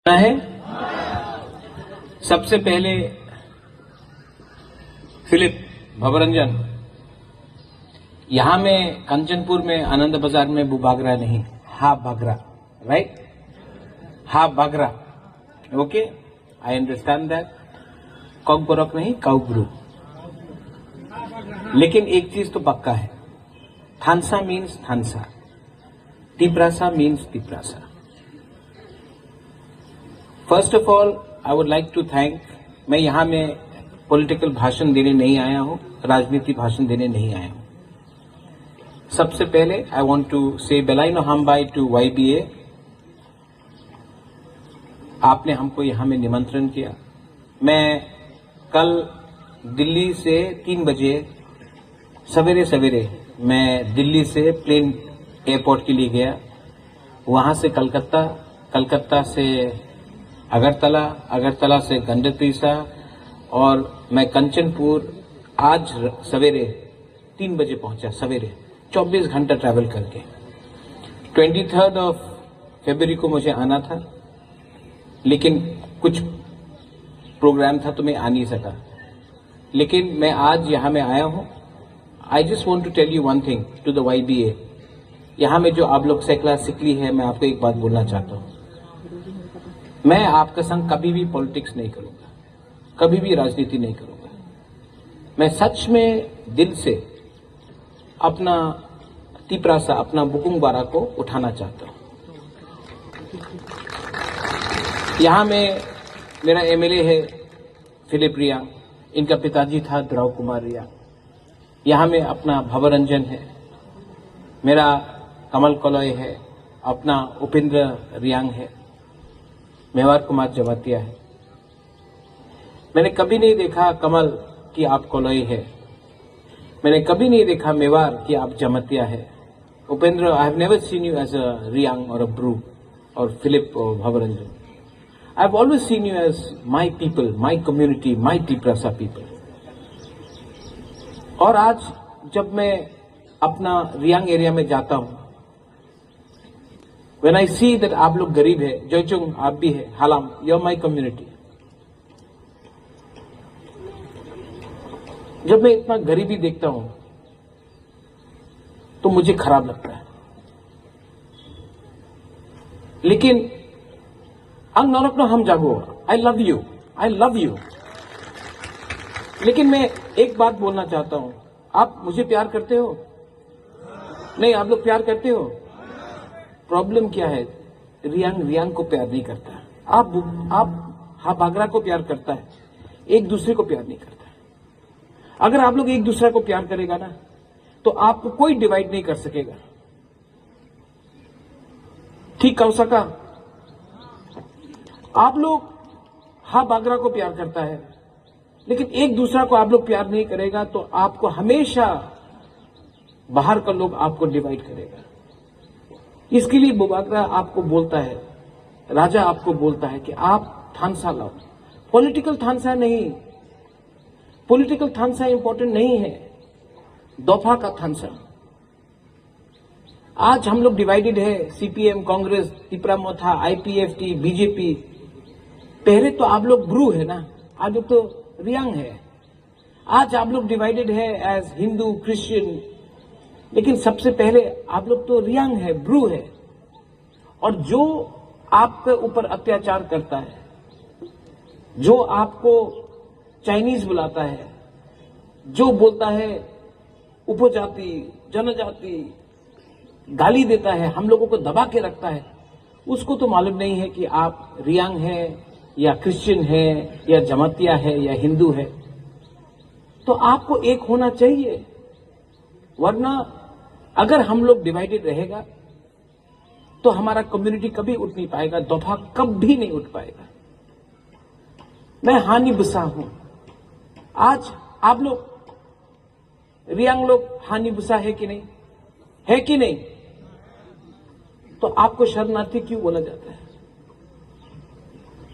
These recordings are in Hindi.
है। सबसे पहले फिलिप भवरंजन, यहां में कंचनपुर में आनंद बाजार में बुबागरा नहीं, हा बागरा, राइट, हा बागरा, okay, I understand that, Kokborok नहीं काउब्रू। लेकिन एक चीज तो पक्का है, थानसा मीन्स थानसा, Tiprasa means Tiprasa. First of all I would like to thank, मैं यहां में पॉलिटिकल भाषण देने नहीं आया हूं, राजनीति भाषण देने नहीं आया हूं। सबसे पहले आई वांट टू से बेलाइनो हमबाई टू YBA। आपने हमको यहां में निमंत्रण किया। मैं कल दिल्ली से 3 बजे सवेरे सवेरे मैं दिल्ली से प्लेन एयरपोर्ट के लिए गया, वहां से कलकत्ता, कलकत्ता से अगरतला, अगरतला से गंडतीसा, और मैं कंचनपुर आज सवेरे 3 बजे पहुंचा, सवेरे 24 घंटा ट्रैवल करके। 23 फरवरी को मुझे आना था, लेकिन कुछ प्रोग्राम था तो मैं आ नहीं सका, लेकिन मैं आज यहां में आया हूं। I just want to tell you one thing to the YBA। यहां में जो आप लोग सेकला सिकली है, मैं आपको एक बात बोलना चाहता हूं। मैं आपका संग कभी भी पॉलिटिक्स नहीं करूंगा, कभी भी राजनीति नहीं करूंगा। मैं सच में दिल से अपना तिप्रासा, अपना बुकुंग बारा को उठाना चाहता हूं। यहां में मेरा MLA है फिलिप रियांग, इनका पिताजी था द्रव कुमार रियांग। यहां में अपना भवरंजन है, मेरा कमल कलॉय है, अपना उपेंद्र रियांग है, मेवार कुमार जमातिया है। मैंने कभी नहीं देखा कमल कि आप कोलोई है, मैंने कभी नहीं देखा मेवार कि आप जमातिया है। Upendra, I have never seen you as a Reang और अ ब्रू और फिलिप और Bhabaranjan. I have always seen you as my people, my community, my Tiprasa people. और आज जब मैं अपना रियांग एरिया में जाता हूं, When I see that आप लोग गरीब है, जोचुंग आप भी है, हालाम, you're my community। जब मैं इतना गरीबी देखता हूं तो मुझे खराब लगता है। लेकिन अंग नौरक हम जागो, I love you, I love you. लेकिन मैं एक बात बोलना चाहता हूं, आप मुझे प्यार करते हो? नहीं, आप लोग प्यार करते हो? प्रॉब्लम क्या है, रियांग को प्यार नहीं करता। आप हा बागरा को प्यार करता है, एक दूसरे को प्यार नहीं करता है। अगर आप लोग एक दूसरे को प्यार करेगा ना, तो आपको कोई डिवाइड नहीं कर सकेगा। ठीक कह सका? आप लोग हा बागरा को प्यार करता है, लेकिन एक दूसरा को आप लोग प्यार नहीं करेगा, तो आपको हमेशा बाहर का लोग आपको डिवाइड करेगा। इसके लिए बुबागरा आपको बोलता है, राजा आपको बोलता है कि आप थानसा लाओ। पॉलिटिकल थानसा नहीं, पॉलिटिकल थानसा इंपॉर्टेंट नहीं है, दफा का थानसा। आज हम लोग डिवाइडेड है, CPM, कांग्रेस, तिपरा मोथा, IPFT, BJP। पहले तो आप लोग ब्रू है ना, आज लोग तो रियांग है। आज आप लोग डिवाइडेड है एज हिंदू, क्रिश्चियन, लेकिन सबसे पहले आप लोग तो रियांग है, ब्रू है। और जो आपके ऊपर अत्याचार करता है, जो आपको चाइनीज बुलाता है, जो बोलता है उपजाति, जनजाति, गाली देता है, हम लोगों को दबा के रखता है, उसको तो मालूम नहीं है कि आप रियांग है या क्रिश्चियन है या जमातिया है या हिंदू है। तो आपको एक होना चाहिए, वरना अगर हम लोग डिवाइडेड रहेगा तो हमारा कम्युनिटी कभी उठ नहीं पाएगा, दफा कभी नहीं उठ पाएगा। मैं हानि बुसा हूं। आज आप लोग रियांग लोग हानि बुसा है कि नहीं, है कि नहीं? तो आपको शरणार्थी क्यों बोला जाता है?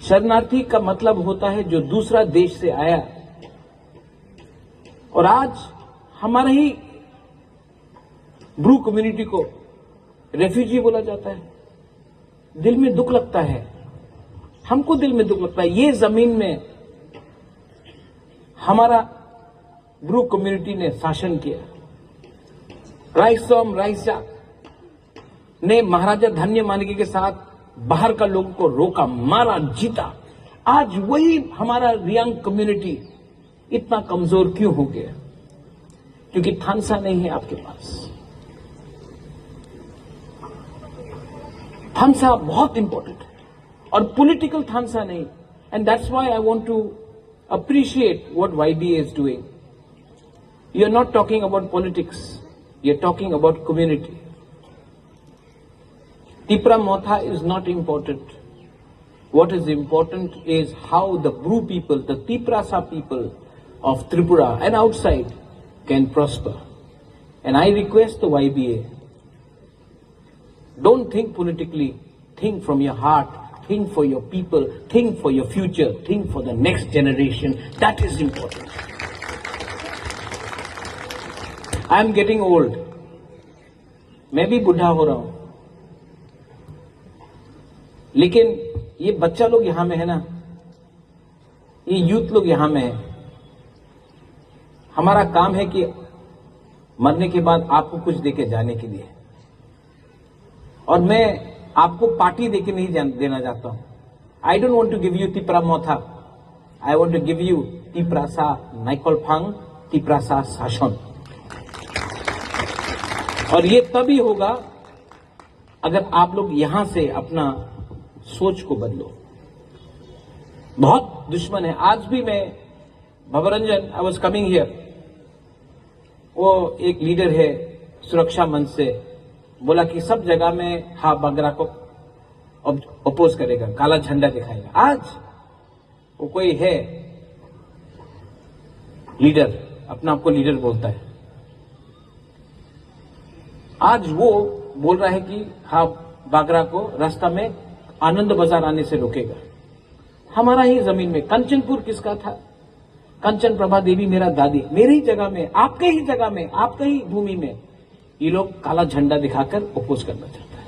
शरणार्थी का मतलब होता है जो दूसरा देश से आया, और आज हमारा ही ब्रू कम्युनिटी को रेफ्यूजी बोला जाता है। दिल में दुख लगता है। हमको दिल में दुख लगता है। ये जमीन में हमारा ब्रू कम्युनिटी ने शासन किया। राइसोम राइसा ने महाराजा धन्य मानिके के साथ बाहर का लोगों को रोका, मारा, जीता। आज वही हमारा रियांग कम्युनिटी इतना कमजोर क्यों हो गया? क्योंकि थानसा नहीं है आपके पास। थानसा बहुत इंपॉर्टेंट है और पॉलिटिकल थानसा नहीं। And that's why I want to appreciate what YBA is doing. You are not talking about politics, you are talking about community. Tipra Motha is not important. What is important is how the Bru people, the Tiprasa people of Tripura and outside can prosper. And I request the YBA, don't think politically, think from your heart, think for your people, think for your future, think for the next generation. That is important. I am getting old. मैं भी बूढ़ा हो रहा हूं, लेकिन ये बच्चा लोग यहां में है ना, ये यूथ लोग यहां में है। हमारा काम है कि मरने के बाद आपको कुछ देके जाने के लिए, और मैं आपको पार्टी देके नहीं देना चाहता हूं। I don't want to give you Tipra Motha, I want to give you Tiprasa नाइकोलफांग, तिप्रासा शासन। और ये तभी होगा अगर आप लोग यहां से अपना सोच को बदलो। बहुत दुश्मन है। आज भी मैं भवरंजन, आई वॉज कमिंग हियर, वो एक लीडर है सुरक्षा मंच से, बोला कि सब जगह में हा बागरा को अपोज करेगा, काला झंडा दिखाएगा। आज वो कोई है लीडर, अपना आपको लीडर बोलता है, आज वो बोल रहा है कि हा बागरा को रास्ता में आनंद बाजार आने से रोकेगा। हमारा ही जमीन में कंचनपुर किसका था? कंचन प्रभा देवी मेरा दादी, मेरी ही जगह में, आपके ही जगह में, आपके ही भूमि में ये लोग काला झंडा दिखाकर अपोज करना चाहता है।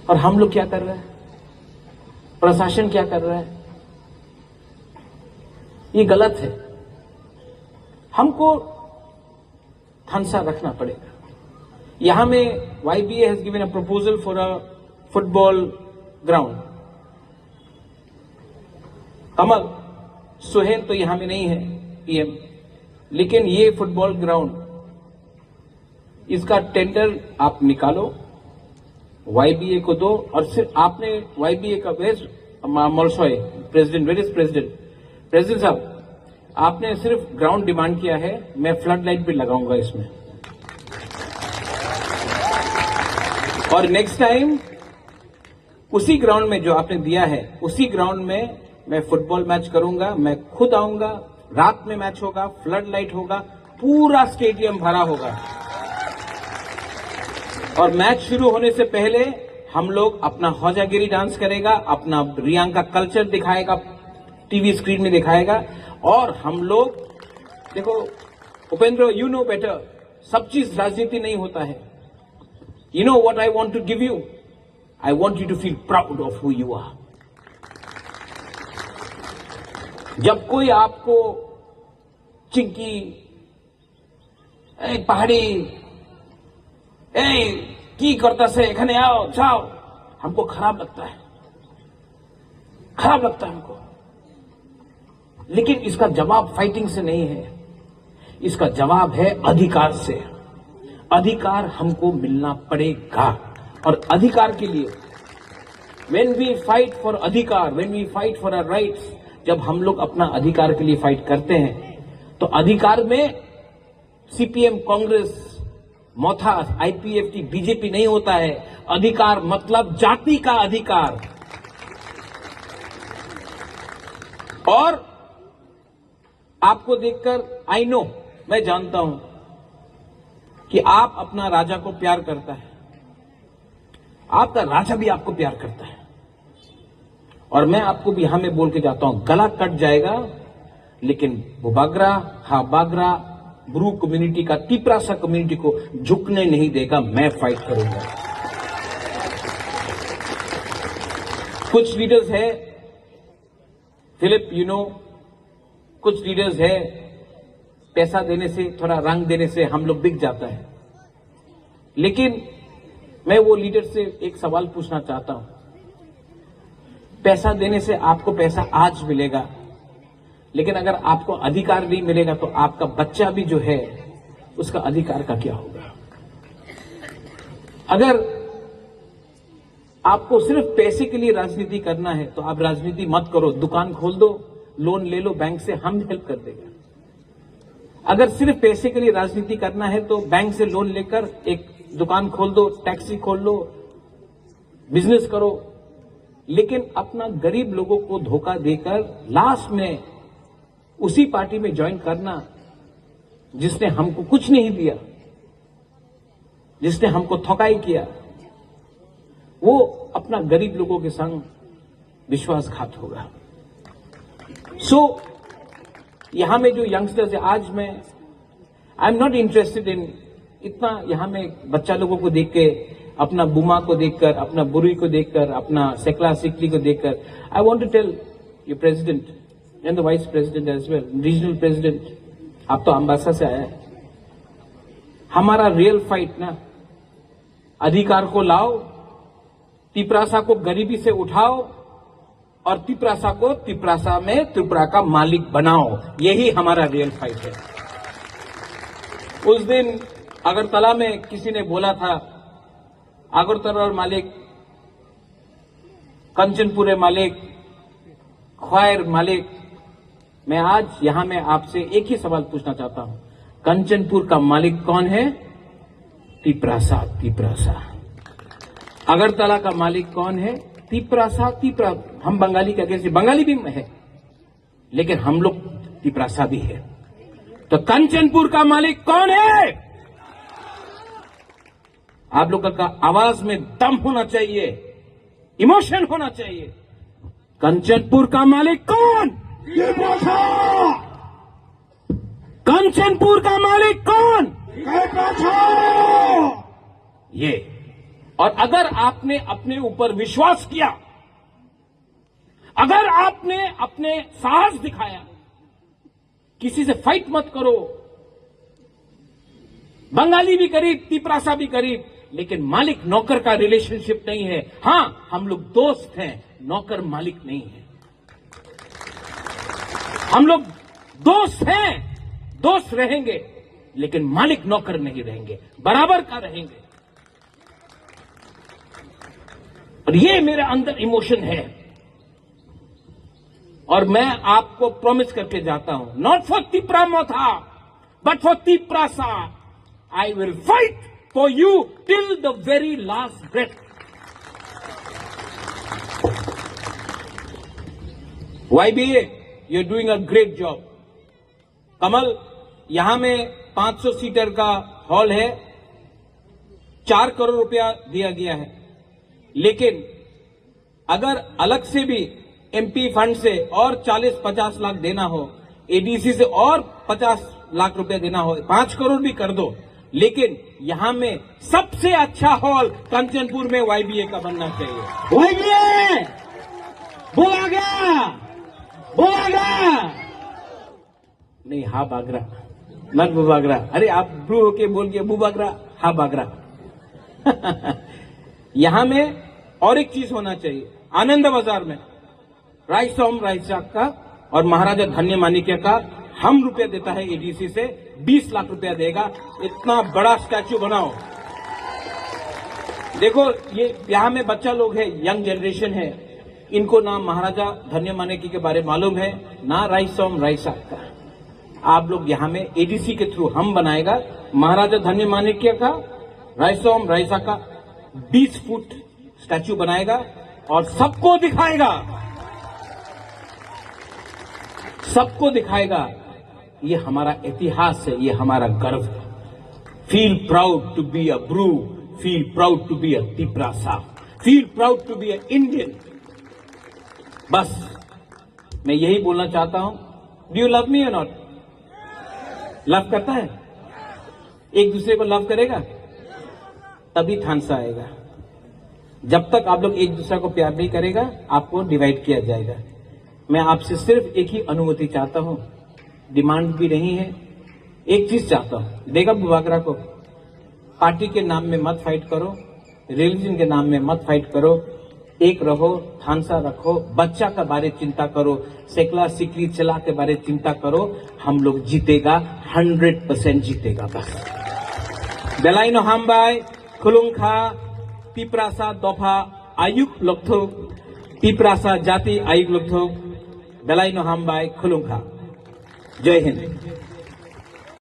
और हम लोग क्या कर रहे हैं? प्रशासन क्या कर रहा है? ये गलत है। हमको थानसा रखना पड़ेगा। यहां में YBA has given a proposal for a football ground. Kamal Suhel तो यहां में नहीं है PM, लेकिन ये फुटबॉल ग्राउंड, इसका टेंडर आप निकालो, YBA को दो। और सिर्फ आपने YBA का मॉलसॉय प्रेसिडेंट, वेरियस प्रेसिडेंट साहब, आपने सिर्फ ग्राउंड डिमांड किया है, मैं फ्लड लाइट भी लगाऊंगा इसमें। और नेक्स्ट टाइम उसी ग्राउंड में जो आपने दिया है, उसी ग्राउंड में मैं फुटबॉल मैच करूंगा। मैं खुद आऊंगा, रात में मैच होगा, फ्लड लाइट होगा, पूरा स्टेडियम भरा होगा। और मैच शुरू होने से पहले हम लोग अपना हौजागिरी डांस करेगा, अपना रियांग का कल्चर दिखाएगा, टीवी स्क्रीन में दिखाएगा। और हम लोग देखो उपेंद्र, यू नो बेटर, सब चीज राजनीति नहीं होता है। You know what I want to give you? I want you to feel proud of who you are. जब कोई आपको चिंकी, पहाड़ी, की करता से एखने आओ जाओ, हमको खराब लगता है, खराब लगता है हमको। लेकिन इसका जवाब फाइटिंग से नहीं है, इसका जवाब है अधिकार से। अधिकार हमको मिलना पड़ेगा। और अधिकार के लिए when we fight for अधिकार, when we fight for our rights, जब हम लोग अपना अधिकार के लिए फाइट करते हैं, तो अधिकार में CPM, कांग्रेस, मोथा, IPFT, BJP नहीं होता है। अधिकार मतलब जाति का अधिकार। और आपको देखकर आई नो, मैं जानता हूं कि आप अपना राजा को प्यार करता है, आपका राजा भी आपको प्यार करता है। और मैं आपको भी यहां में बोल के जाता हूं, गला कट जाएगा, लेकिन वो बागरा, हा बागरा ब्रू कम्युनिटी का, तिप्रासा कम्युनिटी को झुकने नहीं देगा। मैं फाइट करूंगा। कुछ लीडर्स है फिलिप, कुछ लीडर्स है, पैसा देने से, थोड़ा रंग देने से हम लोग बिक जाता है। लेकिन मैं वो लीडर से एक सवाल पूछना चाहता हूं। पैसा देने से आपको पैसा आज मिलेगा, लेकिन अगर आपको अधिकार नहीं मिलेगा तो आपका बच्चा भी जो है उसका अधिकार का क्या होगा? अगर आपको सिर्फ पैसे के लिए राजनीति करना है तो आप राजनीति मत करो, दुकान खोल दो, लोन ले लो बैंक से, हम हेल्प कर देगा। अगर सिर्फ पैसे के लिए राजनीति करना है तो बैंक से लोन लेकर एक दुकान खोल दो, टैक्सी खोल लो, बिजनेस करो। लेकिन अपना गरीब लोगों को धोखा देकर लास्ट में उसी पार्टी में ज्वाइन करना जिसने हमको कुछ नहीं दिया, जिसने हमको ठगाई किया, वो अपना गरीब लोगों के संग विश्वासघात होगा। यहां में जो यंगस्टर्स है, आज मैं I am not interested in इतना यहां में बच्चा लोगों को देख के, अपना बुमा को देखकर, अपना बुरी को देखकर, अपना सेकला सिकली को देखकर, I want to tell you president and the vice president as well, regional president, आप तो अम्बासा से आया है। हमारा रियल फाइट ना, अधिकार को लाओ, तिपरासा को गरीबी से उठाओ और तिपरासा को तिपरासा में त्रिपुरा का मालिक बनाओ, यही हमारा रियल फाइट है। उस दिन अगरतला में किसी ने बोला था, अगरतला मालिक, कंचनपुरे मालिक, ख्वायर मालिक। मैं आज यहां में आपसे एक ही सवाल पूछना चाहता हूं, कंचनपुर का मालिक कौन है? तिपरासा, तिपरासा। अगरतला का मालिक कौन है? तिपरासा, तिपरा। हम बंगाली के अगेंस्ट, बंगाली भी है लेकिन हम लोग तिपरासा भी है। तो कंचनपुर का मालिक कौन है? आप लोगों का आवाज में दम होना चाहिए, इमोशन होना चाहिए। कंचनपुर का मालिक कौन? कंचनपुर का मालिक कौन? ये। और अगर आपने अपने ऊपर विश्वास किया, अगर आपने अपने साहस दिखाया, किसी से फाइट मत करो। बंगाली भी गरीब, तिपरासा भी गरीब, लेकिन मालिक नौकर का रिलेशनशिप नहीं है। हां, हम लोग दोस्त हैं, नौकर मालिक नहीं है। हम लोग दोस्त हैं, दोस्त रहेंगे, लेकिन मालिक नौकर नहीं रहेंगे, बराबर का रहेंगे। और ये मेरे अंदर इमोशन है और मैं आपको प्रॉमिस करके जाता हूं, not for Tipra Motha but for Tiprasa, I will fight for you till the very last breath. YBA, you're doing a great job. Kamal, यहां में 500 सीटर का हॉल है, 4 करोड़ रुपया दिया गया है। लेकिन अगर अलग से भी MP फंड से और 40-50 लाख देना हो, ADC से और 50 लाख रुपया देना हो, 5 करोड़ भी कर दो, लेकिन यहां में सबसे अच्छा हॉल कंचनपुर में YBA का बनना चाहिए। YBA बोला गया, बोला गया नहीं, हा बागरा, मत बुबागरा। अरे आप ब्रू होके बोल के बुबागरा, हा बागरा। यहां में और एक चीज होना चाहिए, आनंद बाजार में राइसोम राइसाक का और महाराजा धन्य माणिक्य का हम रुपया देता है ADC से, 20 लाख रुपया देगा, इतना बड़ा स्टैच्यू बनाओ। देखो, ये यहां में बच्चा लोग है, यंग जनरेशन है, इनको ना महाराजा धन्य माणिक्य के बारे मालूम है, ना राइसोम राइसाक का। आप लोग यहां में ADC के थ्रू हम बनाएगा महाराजा धन्य माणिक्य का, राइसोम राइसा का 20 फुट स्टैच्यू बनाएगा और सबको दिखाएगा, सबको दिखाएगा ये हमारा इतिहास है, ये हमारा गर्व है। Feel proud to be a Bru, feel proud to be a Tiprasa, feel proud to be a Indian. बस मैं यही बोलना चाहता हूं। डू यू लव मी और नॉट? लव करता है? एक दूसरे को लव करेगा तभी थानसा आएगा। जब तक आप लोग एक दूसरे को प्यार नहीं करेगा, आपको डिवाइड किया जाएगा। मैं आपसे सिर्फ एक ही अनुमति चाहता हूं, डिमांड भी नहीं है, एक चीज चाहता हूं, देगा बुवागरा को, पार्टी के नाम में मत फाइट करो, रिलीजन के नाम में मत फाइट करो, एक रहो, थानसा रखो, बच्चा का बारे चिंता करो, सेकला सिकली चला के बारे चिंता करो, हम लोग जीतेगा, 100% जीतेगा बस। बेलाइनो हामबाय खुलुंखा पिपरासा दफा आयुक्त लोकथुक पिपरासा जाति आयुक्त लोकथुक बेलाइनो हामबाय खुलुंखा। जय हिंद।